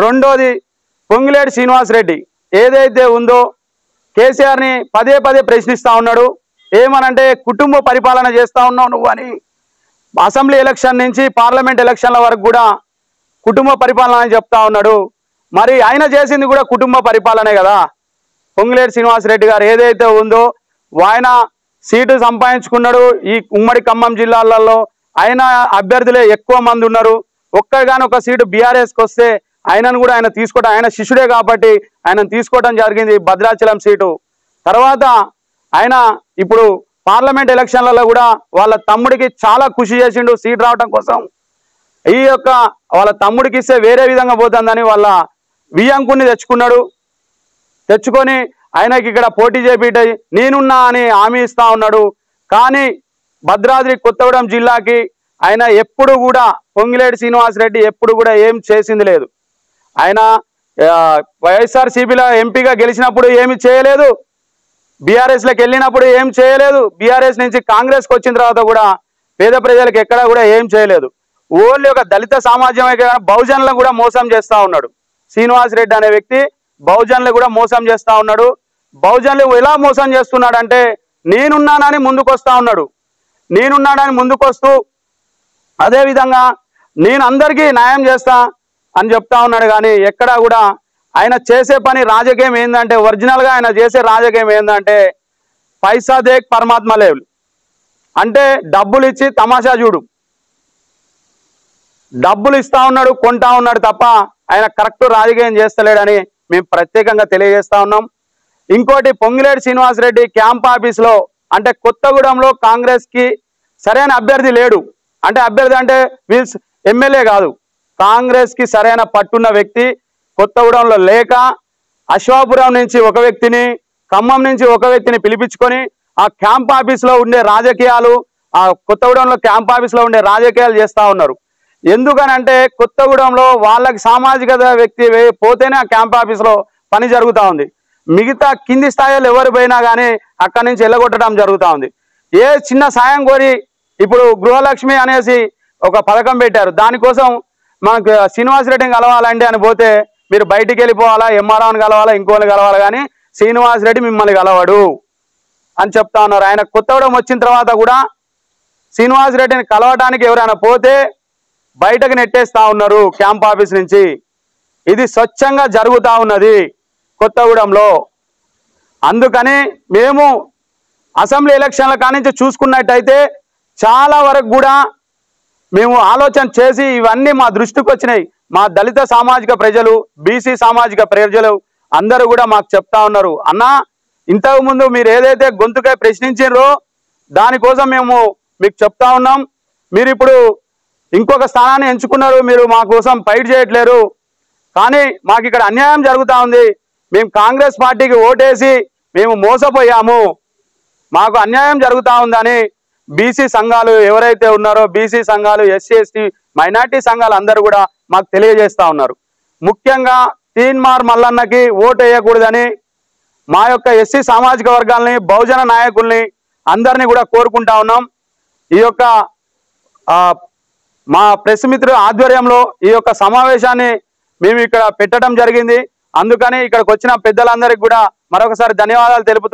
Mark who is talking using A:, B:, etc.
A: రెండోది పొంగులేటి శ్రీనివాసరెడ్డి ఏదైతే ఉందో కేసీఆర్ని పదే పదే ప్రశ్నిస్తూ ఉన్నాడు. ఏమనంటే కుటుంబ పరిపాలన చేస్తూ ఉన్నావు నువ్వు అని. అసెంబ్లీ ఎలక్షన్ నుంచి పార్లమెంట్ ఎలక్షన్ల వరకు కూడా కుటుంబ పరిపాలన అని చెప్తా ఉన్నాడు. మరి ఆయన చేసింది కూడా కుటుంబ పరిపాలనే కదా. పొంగులేటి శ్రీనివాసరెడ్డి గారు ఏదైతే ఉందో ఆయన సీటు సంపాదించుకున్నాడు. ఈ ఉమ్మడి ఖమ్మం జిల్లాలలో ఆయన అభ్యర్థులే ఎక్కువ మంది ఉన్నారు. ఒక్కగానొక సీటు బీఆర్ఎస్కి వస్తే ఆయనను కూడా ఆయన తీసుకోవడం, ఆయన శిష్యుడే కాబట్టి ఆయన తీసుకోవడం జరిగింది భద్రాచలం సీటు. తర్వాత ఆయన ఇప్పుడు పార్లమెంట్ ఎలక్షన్లలో కూడా వాళ్ళ తమ్ముడికి చాలా కృషి చేసిండు సీట్ రావడం కోసం. ఈ యొక్క వాళ్ళ తమ్ముడికి ఇస్తే వేరే విధంగా పోతుందని వాళ్ళ వియ్యంకుని తెచ్చుకొని ఆయనకి ఇక్కడ పోటీ చేపిట నేనున్నా అని హామీ ఇస్తా ఉన్నాడు. కానీ భద్రాద్రి కొత్తగూడెం జిల్లాకి ఆయన ఎప్పుడు కూడా పొంగులేటి శ్రీనివాసరెడ్డి ఎప్పుడు కూడా ఏం చేసింది లేదు. ఆయన వైఎస్ఆర్సీపీలో ఎంపీగా గెలిచినప్పుడు ఏమి చేయలేదు, బీఆర్ఎస్లోకి వెళ్ళినప్పుడు ఏం చేయలేదు, బీఆర్ఎస్ నుంచి కాంగ్రెస్కి వచ్చిన తర్వాత కూడా పేద ప్రజలకు ఎక్కడా కూడా ఏం చేయలేదు. ఓన్లీ ఒక దళిత సమాజమే కాదు బహుజనులను కూడా మోసం చేస్తూ ఉన్నాడు. శ్రీనివాసరెడ్డి అనే వ్యక్తి బహుజనులు కూడా మోసం చేస్తూ ఉన్నాడు. బహుజనులు ఎలా మోసం చేస్తున్నాడంటే నేనున్నానని ముందుకు వస్తూ ఉన్నాడు. నేనున్నాడని ముందుకొస్తూ అదేవిధంగా నేను అందరికీ న్యాయం చేస్తా అని చెప్తా ఉన్నాడు. కానీ ఎక్కడా కూడా ఆయన చేసే పని రాజకీయం ఏంటంటే ఒరిజినల్గా ఆయన చేసే రాజకీయం ఏంటంటే పైసా దేక్ పరమాత్మ లేవులు అంటే డబ్బులు ఇచ్చి తమాషా చూడు. డబ్బులు ఇస్తా ఉన్నాడు, కొంటా ఉన్నాడు తప్ప ఆయన కరెక్ట్ రాజకీయం చేస్తలేడని మేము ప్రత్యేకంగా తెలియజేస్తా ఉన్నాం. ఇంకోటి పొంగులేటి శ్రీనివాసరెడ్డి క్యాంప్ ఆఫీస్లో అంటే కొత్తగూడెంలో కాంగ్రెస్కి సరైన అభ్యర్థి లేడు. అంటే అభ్యర్థి అంటే వీల్స్ ఎమ్మెల్యే కాదు, కాంగ్రెస్కి సరైన పట్టున్న వ్యక్తి కొత్తగూడెంలో లేక అశ్వాపురం నుంచి ఒక వ్యక్తిని, ఖమ్మం నుంచి ఒక వ్యక్తిని పిలిపించుకొని ఆ క్యాంప్ ఆఫీస్లో ఉండే రాజకీయాలు, ఆ కొత్తగూడెంలో క్యాంప్ ఆఫీస్లో ఉండే రాజకీయాలు చేస్తూ ఉన్నారు. ఎందుకనంటే కొత్తగూడెంలో వాళ్ళకి సామాజిక వ్యక్తి పోతేనే ఆ క్యాంప్ ఆఫీస్లో పని జరుగుతూ ఉంది. మిగతా కింది స్థాయిలో ఎవరు పోయినా కానీ అక్కడి నుంచి వెళ్ళగొట్టడం జరుగుతూ ఉంది. ఏ చిన్న సాయం కోరి ఇప్పుడు గృహలక్ష్మి అనేసి ఒక పథకం పెట్టారు. దానికోసం మనకు శ్రీనివాసరెడ్డిని కలవాలండి అని పోతే మీరు బయటికి వెళ్ళిపోవాలా, ఎంఆర్ఓని కలవాలా, ఇంకోని కలవాలి, కానీ శ్రీనివాసరెడ్డి మిమ్మల్ని కలవడు అని చెప్తా ఉన్నారు. ఆయన కొత్తగూడెం వచ్చిన తర్వాత కూడా శ్రీనివాసరెడ్డిని కలవటానికి ఎవరైనా పోతే బయటకు నెట్టేస్తా ఉన్నారు క్యాంప్ ఆఫీస్ నుంచి. ఇది స్వచ్ఛంగా జరుగుతూ ఉన్నది కొత్తగూడెంలో. అందుకని మేము అసెంబ్లీ ఎలక్షన్ల కానించి చూసుకున్నట్టయితే చాలా వరకు కూడా మేము ఆలోచన చేసి ఇవన్నీ మా దృష్టికి వచ్చినాయి. మా దళిత సామాజిక ప్రజలు, బీసీ సామాజిక ప్రజలు అందరూ కూడా మాకు చెప్తా ఉన్నారు, అన్నా ఇంతకుముందు మీరు ఏదైతే గొంతుకై ప్రశ్నించారో దానికోసం మేము మీకు చెప్తా ఉన్నాం. మీరు ఇప్పుడు ఇంకొక స్థానాన్ని ఎంచుకున్నారు, మీరు మా కోసం ఫైట్ చేయట్లేరు, కానీ మాకు ఇక్కడ అన్యాయం జరుగుతూ ఉంది. మేము కాంగ్రెస్ పార్టీకి ఓటేసి మేము మోసపోయాము, మాకు అన్యాయం జరుగుతూ ఉందని బీసీ సంఘాలు ఎవరైతే ఉన్నారో బీసీ సంఘాలు, ఎస్సీ ఎస్టీ మైనార్టీ సంఘాలు అందరూ కూడా మాకు తెలియజేస్తూ ఉన్నారు. ముఖ్యంగా తీన్మార్ మల్లన్నకి ఓటు వేయకూడదని మా యొక్క ఎస్సీ సామాజిక వర్గాలని, బహుజన నాయకుల్ని అందరినీ కూడా కోరుకుంటా ఉన్నాం. ఈ యొక్క మా ప్రెస్ మిత్రుల ఆధ్వర్యంలో ఈ యొక్క సమావేశాన్ని మేము ఇక్కడ పెట్టడం జరిగింది. అందుకని ఇక్కడికి వచ్చిన పెద్దలందరికీ కూడా మరొకసారి ధన్యవాదాలు తెలుపుతూ